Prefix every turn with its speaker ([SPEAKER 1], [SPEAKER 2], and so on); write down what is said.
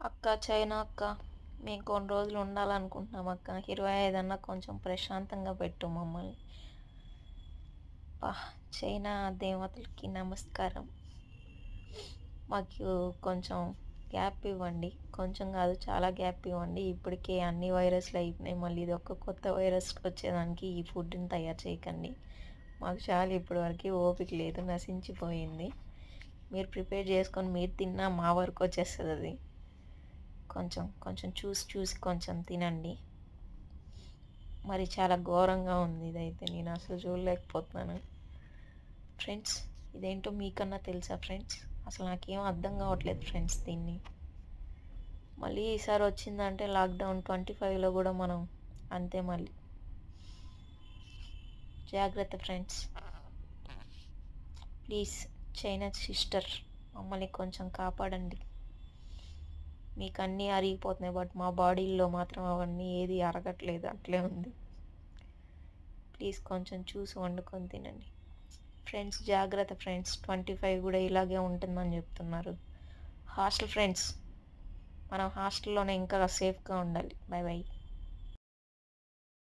[SPEAKER 1] అక్క చైనా అక్క, మేము కొన్ని రోజులు ఉండాలనుకుంటున్నాం అక్క. 25 అన్నా కొంచెం ప్రశాంతంగా పెట్టు మమ్మల్ని. పా, చైనా దేవతలకి నమస్కారం. మాకు కొంచెం గ్యాప్ ఇవ్వండి. కొంచెం కాదు, చాలా గ్యాప్ ఇవ్వండి. ఇప్పటికే అన్ని వైరస్లు అయిపోయినాయి, మళ్ళీ ఇది ఒక కొత్త వైరస్ వచ్చేదానికి ఈ ఫుడ్ని తయారు చేయకండి. మాకు చాలా ఇప్పటివరకు ఓపిక లేదు, నశించిపోయింది. మీరు ప్రిపేర్ చేసుకొని మీరు తిన్నా మా వరకు వచ్చేస్తుంది అది. కొంచెం కొంచెం చూసి కొంచెం తినండి. మరి చాలా ఘోరంగా ఉంది ఇదైతే, నేను అసలు చూడలేకపోతున్నాను. ఫ్రెండ్స్, ఇదేంటో మీకన్నా తెలుసా ఫ్రెండ్స్? అసలు నాకేం అర్థం కావట్లేదు ఫ్రెండ్స్ దీన్ని. మళ్ళీ ఈసారి వచ్చిందంటే లాక్డౌన్ 25లో కూడా మనం అంతే మళ్ళీ. జాగ్రత్త ఫ్రెండ్స్. ప్లీజ్ చైనా సిస్టర్, మమ్మల్ని కొంచెం కాపాడండి. మీకు అన్నీ అరిగిపోతున్నాయి, బట్ మా బాడీల్లో మాత్రం అవన్నీ ఏది అరగట్లేదు, అట్లే ఉంది. ప్లీజ్ కొంచెం చూసి వండుకొని తినండి ఫ్రెండ్స్. జాగ్రత్త ఫ్రెండ్స్, 25 కూడా ఇలాగే ఉంటుందని చెప్తున్నారు. హాస్టల్ ఫ్రెండ్స్, మనం హాస్టల్లోనే ఇంకా సేఫ్గా ఉండాలి. By by.